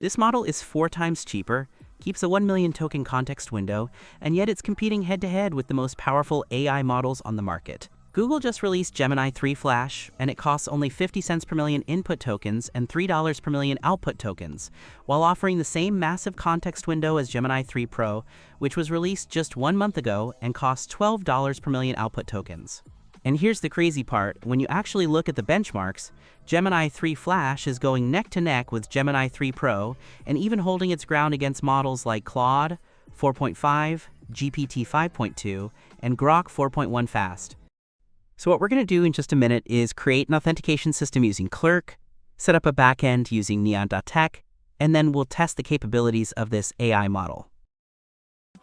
This model is 4 times cheaper, keeps a 1 million token context window, and yet it's competing head-to-head with the most powerful AI models on the market. Google just released Gemini 3 Flash, and it costs only 50 cents per million input tokens and $3 per million output tokens, while offering the same massive context window as Gemini 3 Pro, which was released just 1 month ago and costs $12 per million output tokens. And here's the crazy part: when you actually look at the benchmarks, Gemini 3 Flash is going neck to neck with Gemini 3 Pro and even holding its ground against models like Claude 4.5, GPT 5.2, and Grok 4.1 Fast. So what we're going to do in just a minute is create an authentication system using Clerk, set up a backend using Neon.tech, and then we'll test the capabilities of this AI model.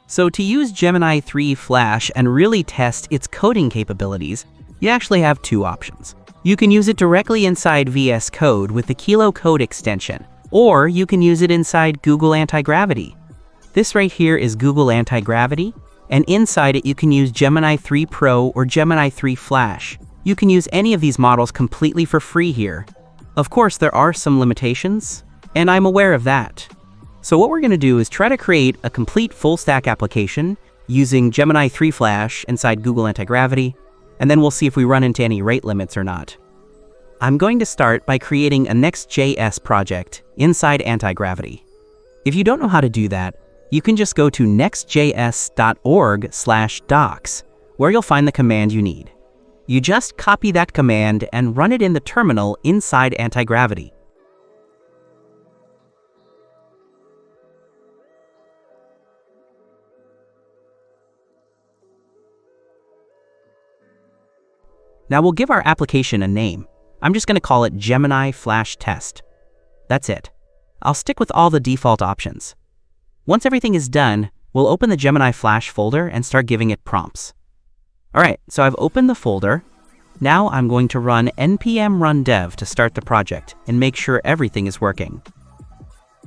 So to use Gemini 3 Flash and really test its coding capabilities, you actually have 2 options. You can use it directly inside VS Code with the Kilo Code extension, or you can use it inside Google Antigravity. This right here is Google Antigravity, and inside it you can use Gemini 3 Pro or Gemini 3 Flash. You can use any of these models completely for free here. Of course, there are some limitations, and I'm aware of that. So what we're going to do is try to create a complete full-stack application using Gemini 3 Flash inside Google Antigravity, and then we'll see if we run into any rate limits or not. I'm going to start by creating a Next.js project inside Antigravity. If you don't know how to do that, you can just go to nextjs.org/docs, where you'll find the command you need. You just copy that command and run it in the terminal inside Antigravity. Now we'll give our application a name. I'm just going to call it Gemini Flash Test. That's it. I'll stick with all the default options. Once everything is done, we'll open the Gemini Flash folder and start giving it prompts. Alright, so I've opened the folder. Now I'm going to run npm run dev to start the project and make sure everything is working.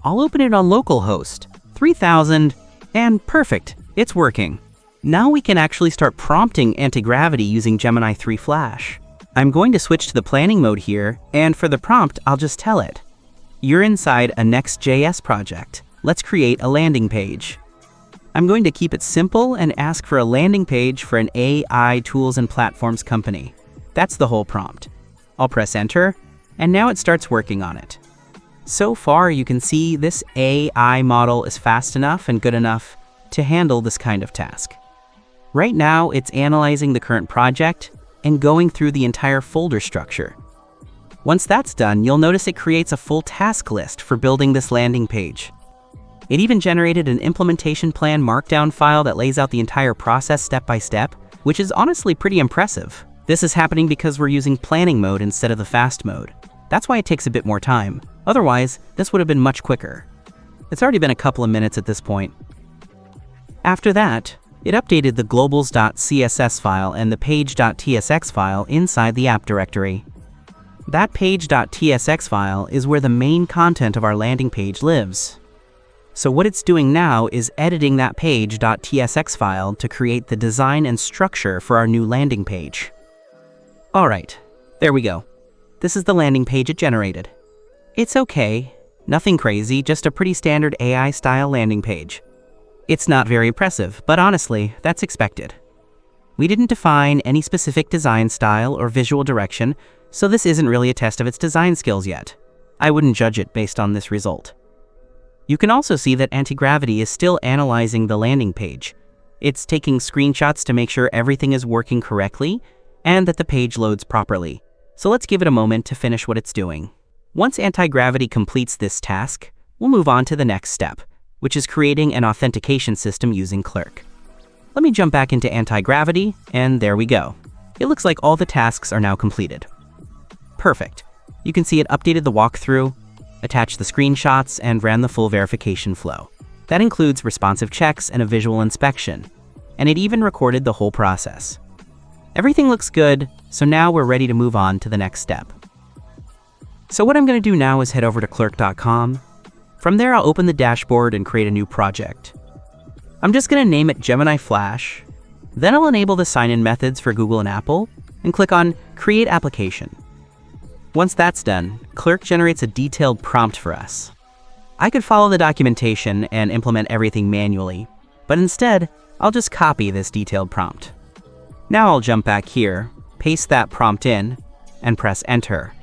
I'll open it on localhost 3000, and perfect, it's working. Now we can actually start prompting Antigravity using Gemini 3 Flash. I'm going to switch to the planning mode here, and for the prompt, I'll just tell it, you're inside a Next.js project. Let's create a landing page. I'm going to keep it simple and ask for a landing page for an AI tools and platforms company. That's the whole prompt. I'll press enter, and now it starts working on it. So far, you can see this AI model is fast enough and good enough to handle this kind of task. Right now, it's analyzing the current project and going through the entire folder structure. Once that's done, you'll notice it creates a full task list for building this landing page. It even generated an implementation plan markdown file that lays out the entire process step by step, which is honestly pretty impressive. This is happening because we're using planning mode instead of the fast mode. That's why it takes a bit more time. Otherwise, this would have been much quicker. It's already been a couple of minutes at this point. After that, it updated the globals.css file and the page.tsx file inside the app directory. That page.tsx file is where the main content of our landing page lives. So what it's doing now is editing that page.tsx file to create the design and structure for our new landing page. Alright, there we go. This is the landing page it generated. It's okay, nothing crazy, just a pretty standard AI-style landing page. It's not very impressive, but honestly, that's expected. We didn't define any specific design style or visual direction, so this isn't really a test of its design skills yet. I wouldn't judge it based on this result. You can also see that Antigravity is still analyzing the landing page. It's taking screenshots to make sure everything is working correctly and that the page loads properly. So let's give it a moment to finish what it's doing. Once Antigravity completes this task, we'll move on to the next step, which is creating an authentication system using Clerk. Let me jump back into Antigravity, and there we go. It looks like all the tasks are now completed. Perfect. You can see it updated the walkthrough, attached the screenshots, and ran the full verification flow. That includes responsive checks and a visual inspection, and it even recorded the whole process. Everything looks good, so now we're ready to move on to the next step. So what I'm going to do now is head over to Clerk.com. From there, I'll open the dashboard and create a new project. I'm just going to name it Gemini Flash. Then I'll enable the sign-in methods for Google and Apple and click on Create Application. Once that's done, Clerk generates a detailed prompt for us. I could follow the documentation and implement everything manually, but instead, I'll just copy this detailed prompt. Now I'll jump back here, paste that prompt in, and press enter.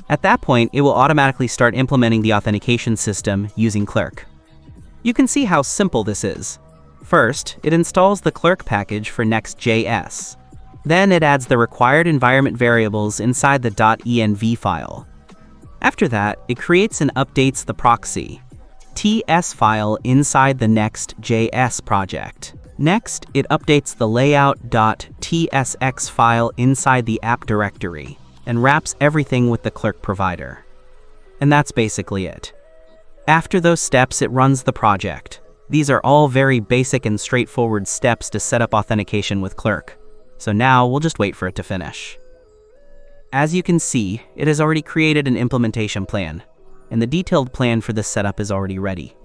At that point, it will automatically start implementing the authentication system using Clerk. You can see how simple this is. First, it installs the Clerk package for Next.js. Then it adds the required environment variables inside the .env file. After that, it creates and updates the proxy TS file inside the Next.js project. Next, it updates the layout.tsx file inside the app directory and wraps everything with the Clerk provider. And that's basically it. After those steps, it runs the project. These are all very basic and straightforward steps to set up authentication with Clerk. So now we'll just wait for it to finish. As you can see, it has already created an implementation plan, and the detailed plan for this setup is already ready.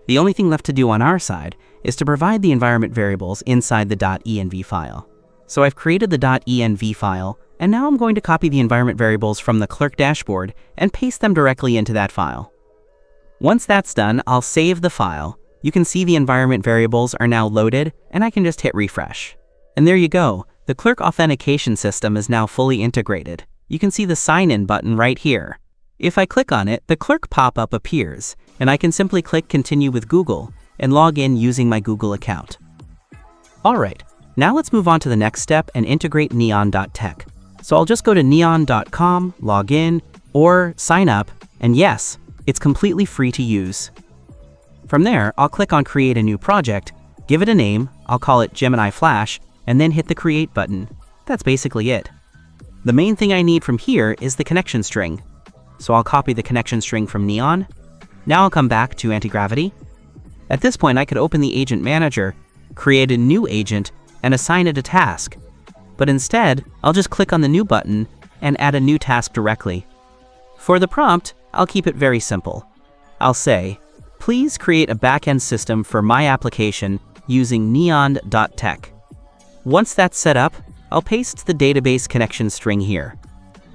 The only thing left to do on our side is to provide the environment variables inside the .env file. So I've created the .env file, and now I'm going to copy the environment variables from the Clerk dashboard and paste them directly into that file. Once that's done, I'll save the file. You can see the environment variables are now loaded, and I can just hit refresh. And there you go. The Clerk authentication system is now fully integrated. You can see the sign-in button right here. If I click on it, the Clerk pop-up appears, and I can simply click Continue with Google and log in using my Google account. Alright, now let's move on to the next step and integrate Neon.tech. So I'll just go to Neon.com, log in, or sign up, and yes, it's completely free to use. From there, I'll click on Create a new project, give it a name, I'll call it Gemini Flash, and then hit the Create button. That's basically it. The main thing I need from here is the connection string. So I'll copy the connection string from Neon. Now I'll come back to Antigravity. At this point, I could open the Agent Manager, create a new agent, and assign it a task. But instead, I'll just click on the New button and add a new task directly. For the prompt, I'll keep it very simple. I'll say, please create a backend system for my application using Neon.tech. Once that's set up, I'll paste the database connection string here.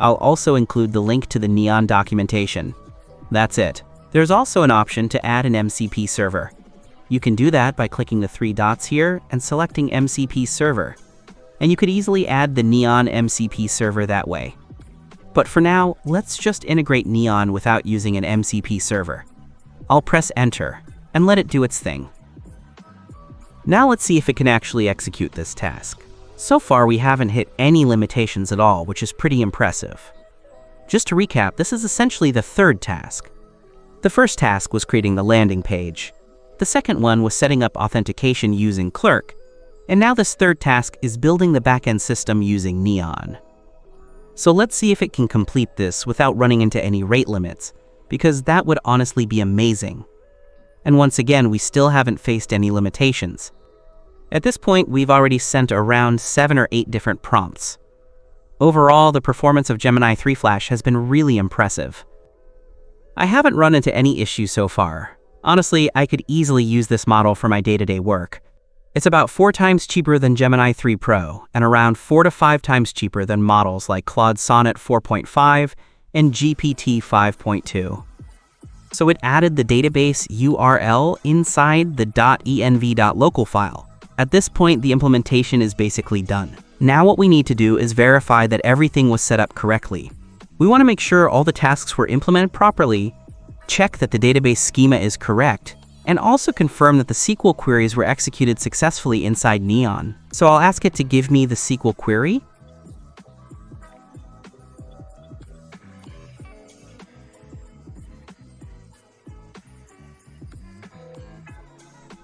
I'll also include the link to the Neon documentation. That's it. There's also an option to add an MCP server. You can do that by clicking the three dots here and selecting MCP server. And you could easily add the Neon MCP server that way. But for now, let's just integrate Neon without using an MCP server. I'll press enter and let it do its thing. Now let's see if it can actually execute this task. So far, we haven't hit any limitations at all, which is pretty impressive. Just to recap, this is essentially the third task. The first task was creating the landing page. The second one was setting up authentication using Clerk. And now this third task is building the backend system using Neon. So let's see if it can complete this without running into any rate limits, because that would honestly be amazing. And once again, we still haven't faced any limitations. At this point, we've already sent around 7 or 8 different prompts. Overall, the performance of Gemini 3 Flash has been really impressive. I haven't run into any issues so far. Honestly, I could easily use this model for my day-to-day work. It's about 4 times cheaper than Gemini 3 Pro, and around 4 to 5 times cheaper than models like Claude Sonnet 4.5 and GPT 5.2. So it added the database URL inside the .env.local file. At this point, the implementation is basically done. Now what we need to do is verify that everything was set up correctly. We want to make sure all the tasks were implemented properly, check that the database schema is correct, and also confirm that the SQL queries were executed successfully inside Neon. So I'll ask it to give me the SQL query.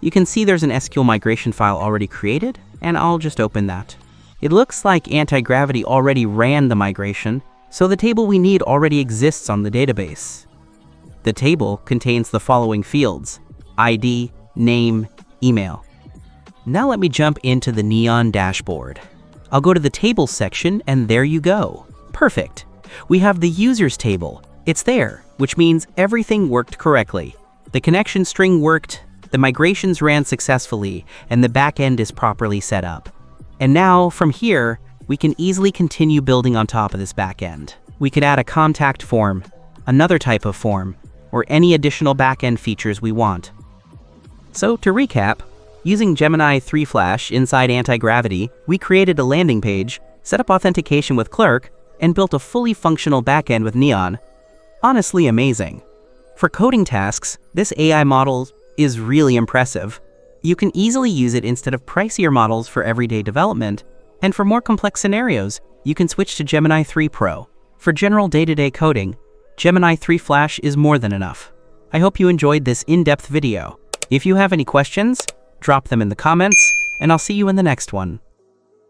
You can see there's an SQL migration file already created, and I'll just open that. It looks like Antigravity already ran the migration, so the table we need already exists on the database. The table contains the following fields: ID, name, email. Now let me jump into the Neon dashboard. I'll go to the tables section, and there you go. Perfect. We have the users table. It's there, which means everything worked correctly. The connection string worked, the migrations ran successfully, and the backend is properly set up. And now, from here, we can easily continue building on top of this backend. We could add a contact form, another type of form, or any additional backend features we want. So to recap, using Gemini 3 Flash inside Antigravity, we created a landing page, set up authentication with Clerk, and built a fully functional backend with Neon. Honestly amazing. For coding tasks, this AI model is really impressive. You can easily use it instead of pricier models for everyday development, and for more complex scenarios, you can switch to Gemini 3 Pro. For general day-to-day coding, Gemini 3 Flash is more than enough. I hope you enjoyed this in-depth video. If you have any questions, drop them in the comments, and I'll see you in the next one.